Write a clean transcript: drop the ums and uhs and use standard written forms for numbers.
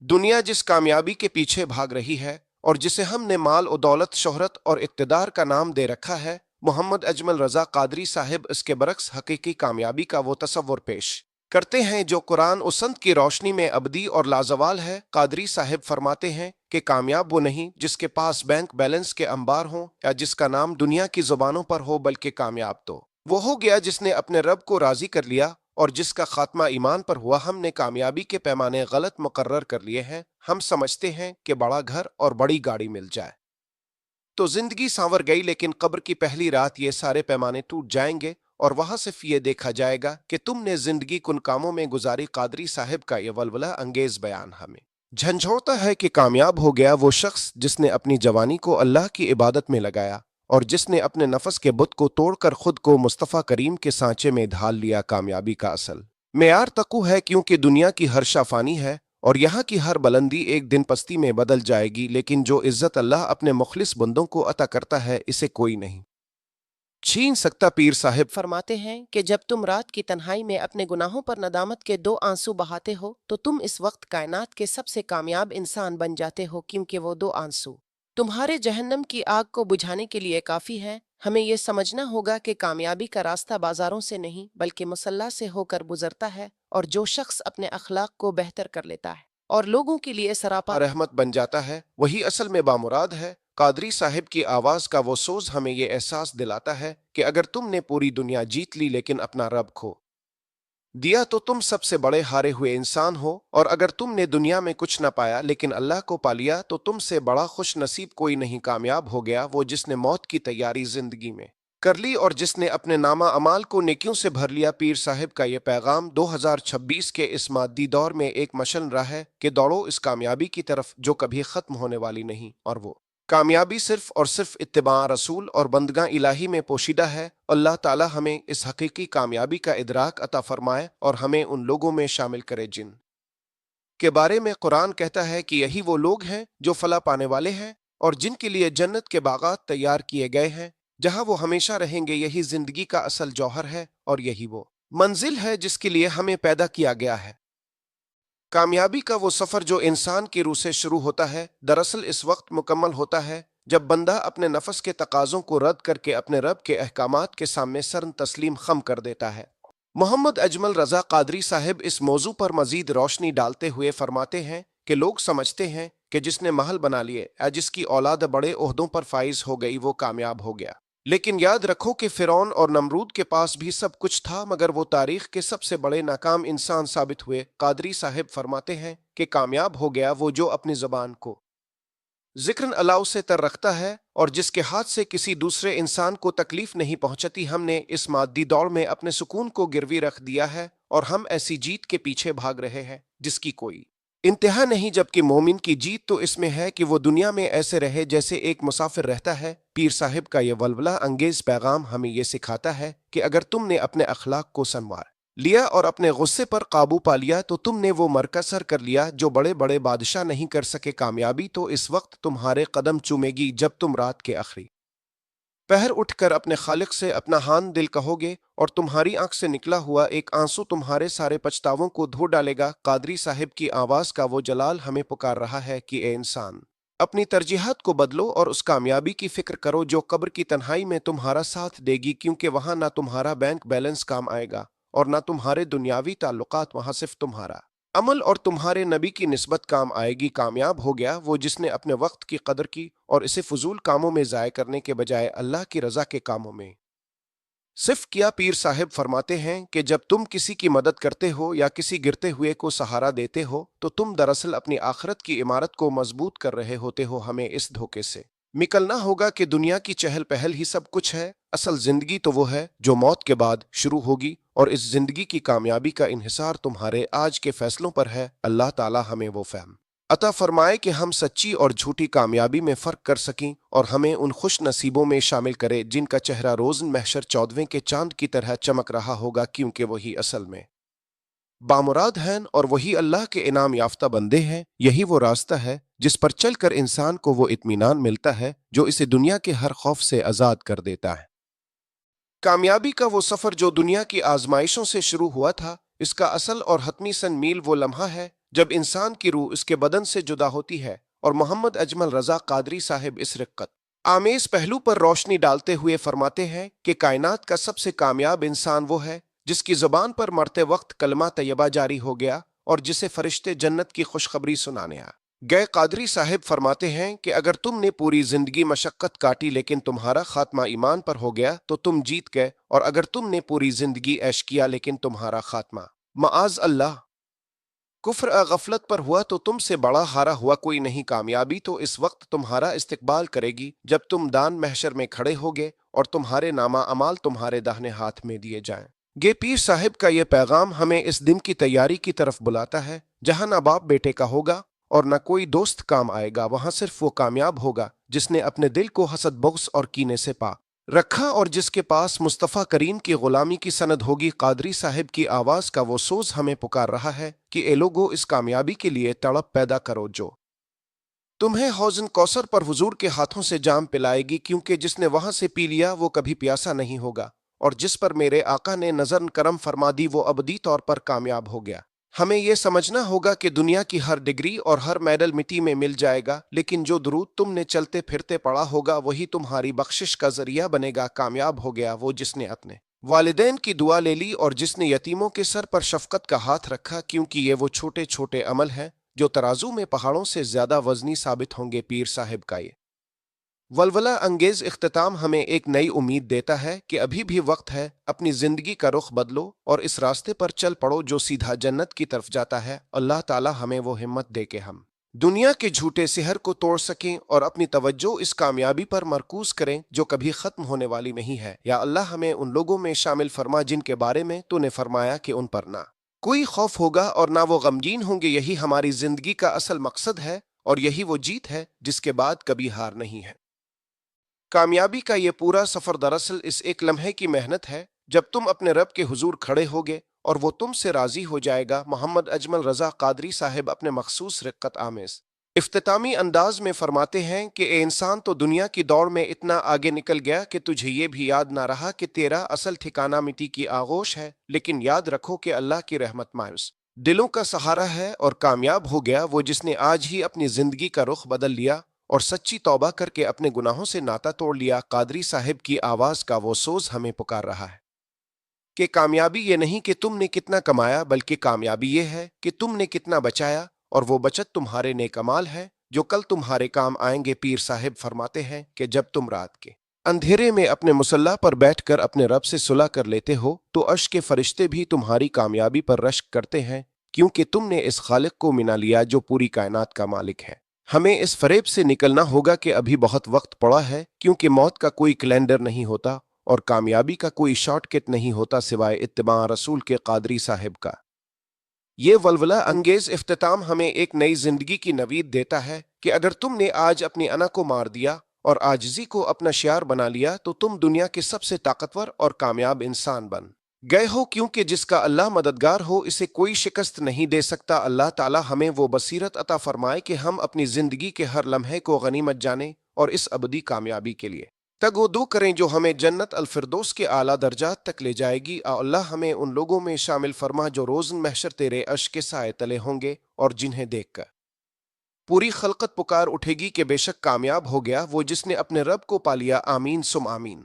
दुनिया जिस कामयाबी के पीछे भाग रही है और जिसे हमने माल और दौलत, शोहरत और इक़्तिदार का नाम दे रखा है, मोहम्मद अजमल रज़ा क़ादरी साहिब इसके बरक्स हकीकी कामयाबी का वो तसव्वुर पेश करते हैं जो कुरान और संत की रोशनी में अबदी और लाजवाल है। क़ादरी साहिब फरमाते हैं कि कामयाब वो नहीं जिसके पास बैंक बैलेंस के अंबार हों या जिसका नाम दुनिया की ज़ुबानों पर हो, बल्कि कामयाब तो वो हो गया जिसने अपने रब को राज़ी कर लिया और जिसका खात्मा ईमान पर हुआ। हमने कामयाबी के पैमाने गलत मुकर्रर कर लिए हैं। हम समझते हैं कि बड़ा घर और बड़ी गाड़ी मिल जाए तो जिंदगी सांवर गई, लेकिन कब्र की पहली रात ये सारे पैमाने टूट जाएंगे और वहां सिर्फ ये देखा जाएगा कि तुमने जिंदगी कुन कामों में गुजारी। क़ादरी साहिब का ये वलवला अंगेज बयान हमें झंझोड़ता है कि कामयाब हो गया वो शख्स जिसने अपनी जवानी को अल्लाह की इबादत में लगाया और जिसने अपने नफस के बुत को तोड़कर खुद को मुस्तफ़ा करीम के सांचे में ढाल लिया। कामयाबी का असल मेयार तकू है, क्योंकि दुनिया की हर शाफानी है और यहाँ की हर बुलंदी एक दिन पस्ती में बदल जाएगी, लेकिन जो इज्जत अल्लाह अपने मुखलिस बंदों को अता करता है इसे कोई नहीं छीन सकता। पीर साहिब फरमाते हैं कि जब तुम रात की तन्हाई में अपने गुनाहों पर नदामत के 2 आंसू बहाते हो तो तुम इस वक्त कायनात के सबसे कामयाब इंसान बन जाते हो, क्योंकि वो 2 आंसू तुम्हारे जहन्नम की आग को बुझाने के लिए काफी है। हमें यह समझना होगा कि कामयाबी का रास्ता बाजारों से नहीं बल्कि मुसल्ला से होकर गुजरता है, और जो शख्स अपने अखलाक को बेहतर कर लेता है और लोगों के लिए सरापा रहमत बन जाता है, वही असल में बामुराद है। कादरी साहिब की आवाज का वो सोज हमें ये एहसास दिलाता है कि अगर तुमने पूरी दुनिया जीत ली लेकिन अपना रब खो दिया तो तुम सबसे बड़े हारे हुए इंसान हो, और अगर तुमने दुनिया में कुछ न पाया लेकिन अल्लाह को पा लिया तो तुमसे बड़ा खुश नसीब कोई नहीं। कामयाब हो गया वो जिसने मौत की तैयारी जिंदगी में कर ली और जिसने अपने नामा अमाल को नेकियों से भर लिया। पीर साहिब का यह पैगाम 2026 के इस मादी दौर में एक मशल रहा है कि दौड़ो इस कामयाबी की तरफ जो कभी खत्म होने वाली नहीं, और वो कामयाबी सिर्फ और सिर्फ इत्तिबा रसूल और बंदगा इलाही में पोशीदा है। अल्लाह ताला हमें इस हकीकी कामयाबी का इदराक अता फरमाए और हमें उन लोगों में शामिल करे जिन के बारे में कुरान कहता है कि यही वो लोग हैं जो फला पाने वाले हैं और जिनके लिए जन्नत के बागात तैयार किए गए हैं जहां वो हमेशा रहेंगे। यही जिंदगी का असल जौहर है और यही वो मंजिल है जिसके लिए हमें पैदा किया गया है। कामयाबी का वो सफर जो इंसान की रूह से शुरू होता है, दरअसल इस वक्त मुकम्मल होता है जब बंदा अपने नफस के तकाजों को रद्द करके अपने रब के अहकामात के सामने सर तस्लीम खम कर देता है। मोहम्मद अजमल रजा क़ादरी साहिब इस मौजू पर मजीद रोशनी डालते हुए फरमाते हैं कि लोग समझते हैं कि जिसने महल बना लिए या जिसकी औलाद बड़े ओहदों पर फाइज हो गई वो कामयाब हो गया, लेकिन याद रखो कि फिरौन और नमरूद के पास भी सब कुछ था मगर वो तारीख के सबसे बड़े नाकाम इंसान साबित हुए। क़ादरी साहिब फरमाते हैं कि कामयाब हो गया वो जो अपनी ज़बान को जिक्र अल्लाह से तर रखता है और जिसके हाथ से किसी दूसरे इंसान को तकलीफ नहीं पहुंचती। हमने इस मादी दौड़ में अपने सुकून को गिरवी रख दिया है और हम ऐसी जीत के पीछे भाग रहे हैं जिसकी कोई इंतहा नहीं, जबकि मोमिन की जीत तो इसमें है कि वो दुनिया में ऐसे रहे जैसे एक मुसाफिर रहता है। पीर साहिब का यह वलवला अंगेज पैगाम हमें यह सिखाता है कि अगर तुमने अपने अखलाक को संवार लिया और अपने गुस्से पर काबू पा लिया तो तुमने वो मरकज सर कर लिया जो बड़े बड़े बादशाह नहीं कर सके। कामयाबी तो इस वक्त तुम्हारे कदम चूमेगी जब तुम रात के आखिरी पहर उठकर अपने खालिक से अपना हान दिल कहोगे और तुम्हारी आंख से निकला हुआ एक आंसू तुम्हारे सारे पछतावों को धो डालेगा। क़ादरी साहिब की आवाज का वो जलाल हमें पुकार रहा है कि ए इंसान, अपनी तरजीहात को बदलो और उस कामयाबी की फिक्र करो जो कब्र की तन्हाई में तुम्हारा साथ देगी, क्योंकि वहां ना तुम्हारा बैंक बैलेंस काम आएगा और ना तुम्हारे दुनियावी ताल्लुकात, वहां सिर्फ तुम्हारा अमल और तुम्हारे नबी की निस्बत काम आएगी। कामयाब हो गया वो जिसने अपने वक्त की कदर की और इसे फजूल कामों में ज़ाय करने के बजाय अल्लाह की रजा के कामों में सिर्फ किया। पीर साहिब फरमाते हैं कि जब तुम किसी की मदद करते हो या किसी गिरते हुए को सहारा देते हो तो तुम दरअसल अपनी आखिरत की इमारत को मजबूत कर रहे होते हो। हमें इस धोखे से निकलना होगा कि दुनिया की चहल पहल ही सब कुछ है। असल जिंदगी तो वो है जो मौत के बाद शुरू होगी, और इस जिंदगी की कामयाबी का इन्हिसार तुम्हारे आज के फैसलों पर है। अल्लाह ताला हमें वो फहम अता फरमाए कि हम सच्ची और झूठी कामयाबी में फर्क कर सकें और हमें उन खुश नसीबों में शामिल करे जिनका चेहरा रोज़ महशर 14वें के चांद की तरह चमक रहा होगा, क्योंकि वही असल में बामुराद हैं और वही अल्लाह के इनाम याफ्ता बंदे हैं। यही वो रास्ता है जिस पर चलकर इंसान को वो इत्मीनान मिलता है जो इसे दुनिया के हर खौफ से आज़ाद कर देता है। कामयाबी का वो सफर जो दुनिया की आजमाइशों से शुरू हुआ था, इसका असल और हतमी सन मील वो लम्हा है جب انسان کی روح اس کے بدن سے جدا ہوتی ہے، اور محمد اجمل رضا قادری صاحب اس رقت آمیز پہلو پر روشنی ڈالتے ہوئے فرماتے ہیں کہ کائنات کا سب سے کامیاب انسان وہ ہے جس کی زبان پر مرتے وقت کلمہ طیبہ جاری ہو گیا اور جسے فرشتے جنت کی خوشخبری سنانے آ گئے۔ قادری صاحب فرماتے ہیں کہ اگر تم نے پوری زندگی مشقت کاٹی لیکن تمہارا خاتمہ ایمان پر ہو گیا تو تم جیت گئے، اور اگر تم نے پوری زندگی عیش کیا لیکن تمہارا خاتمہ معاذ اللہ کفر غفلت پر ہوا تو تم سے بڑا ہارا ہوا کوئی نہیں۔ کامیابی تو اس وقت تمہارا استقبال کرے گی جب تم دان محشر میں کھڑے ہوگے اور تمہارے نامہ اعمال تمہارے داہنے ہاتھ میں دیے جائیں گے۔ پیر صاحب کا یہ پیغام ہمیں اس دن کی تیاری کی طرف بلاتا ہے جہاں نہ باپ بیٹے کا ہوگا اور نہ کوئی دوست کام آئے گا، وہاں صرف وہ کامیاب ہوگا جس نے اپنے دل کو حسد بغض اور کینے سے پاک رکھا اور جس کے پاس مصطفیٰ کریم کی غلامی کی سند ہوگی۔ قادری صاحب کی آواز کا وہ سوز ہمیں پکار رہا ہے کہ اے لوگو، اس کامیابی کے لیے تڑپ پیدا کرو جو تمہیں حوض کوثر پر حضور کے ہاتھوں سے جام پلائے گی، کیونکہ جس نے وہاں سے پی لیا وہ کبھی پیاسا نہیں ہوگا، اور جس پر میرے آقا نے نظر کرم فرما دی وہ ابدی طور پر کامیاب ہو گیا۔ ہمیں یہ سمجھنا ہوگا کہ دنیا کی ہر ڈگری اور ہر میڈل مٹی میں مل جائے گا، لیکن جو درود تم نے چلتے پھرتے پڑھا ہوگا وہی تمہاری بخشش کا ذریعہ بنے گا۔ کامیاب ہو گیا وہ جس نے اپنے والدین کی دعا لے لی اور جس نے یتیموں کے سر پر شفقت کا ہاتھ رکھا، کیونکہ یہ وہ چھوٹے چھوٹے عمل ہیں جو ترازو میں پہاڑوں سے زیادہ وزنی ثابت ہوں گے۔ پیر صاحب کا یہ ولولہ انگیز اختتام ہمیں ایک نئی امید دیتا ہے کہ ابھی بھی وقت ہے، اپنی زندگی کا رخ بدلو اور اس راستے پر چل پڑو جو سیدھا جنت کی طرف جاتا ہے۔ اللہ تعالی ہمیں وہ ہمت دے کہ ہم دنیا کے جھوٹے سحر کو توڑ سکیں اور اپنی توجہ اس کامیابی پر مرکوز کریں جو کبھی ختم ہونے والی نہیں ہے۔ یا اللہ ہمیں ان لوگوں میں شامل فرما جن کے بارے میں تو نے فرمایا کہ ان پر نہ کوئی خوف ہوگا اور نہ وہ غمگین ہوں گے۔ یہی ہماری زندگی کا اصل مقصد ہے اور یہی وہ جیت ہے جس کے بعد کبھی ہار نہیں ہے۔ کامیابی کا یہ پورا سفر دراصل اس ایک لمحے کی محنت ہے جب تم اپنے رب کے حضور کھڑے ہوگے اور وہ تم سے راضی ہو جائے گا۔ محمد اجمل رضا قادری صاحب اپنے مخصوص رقت آمیز اختتامی انداز میں فرماتے ہیں کہ اے انسان، تو دنیا کی دوڑ میں اتنا آگے نکل گیا کہ تجھے یہ بھی یاد نہ رہا کہ تیرا اصل ٹھکانہ مٹی کی آغوش ہے، لیکن یاد رکھو کہ اللہ کی رحمت مایوس دلوں کا سہارا ہے، اور کامیاب ہو گیا وہ جس نے آج ہی اپنی زندگی کا رخ بدل لیا اور سچی توبہ کر کے اپنے گناہوں سے ناتا توڑ لیا۔ قادری صاحب کی آواز کا وہ سوز ہمیں پکار رہا ہے کہ کامیابی یہ نہیں کہ تم نے کتنا کمایا، بلکہ کامیابی یہ ہے کہ تم نے کتنا بچایا، اور وہ بچت تمہارے نیک اعمال ہے جو کل تمہارے کام آئیں گے۔ پیر صاحب فرماتے ہیں کہ جب تم رات کے اندھیرے میں اپنے مصلی پر بیٹھ کر اپنے رب سے صلح کر لیتے ہو تو عرش کے فرشتے بھی تمہاری کامیابی پر رشک کرتے ہیں، کیونکہ تم نے اس خالق کو منا لیا جو پوری کائنات کا مالک ہے۔ ہمیں اس فریب سے نکلنا ہوگا کہ ابھی بہت وقت پڑا ہے، کیونکہ موت کا کوئی کیلنڈر نہیں ہوتا اور کامیابی کا کوئی شارٹ کٹ نہیں ہوتا سوائے اتباع رسول کے۔ قادری صاحب کا یہ ولولہ انگیز اختتام ہمیں ایک نئی زندگی کی نوید دیتا ہے کہ اگر تم نے آج اپنی انا کو مار دیا اور عاجزی کو اپنا شعار بنا لیا تو تم دنیا کے سب سے طاقتور اور کامیاب انسان بن گئے ہو، کیونکہ جس کا اللہ مددگار ہو اسے کوئی شکست نہیں دے سکتا۔ اللہ تعالی ہمیں وہ بصیرت عطا فرمائے کہ ہم اپنی زندگی کے ہر لمحے کو غنیمت جانیں اور اس ابدی کامیابی کے لیے تگ و دو کریں جو ہمیں جنت الفردوس کے اعلیٰ درجات تک لے جائے گی۔ اللہ ہمیں ان لوگوں میں شامل فرما جو روز محشر تیرے عرش کے سائے تلے ہوں گے اور جنہیں دیکھ کر پوری خلقت پکار اٹھے گی کہ بے شک کامیاب ہو گیا وہ جس نے اپنے رب کو پا لیا۔ آمین سم آمین۔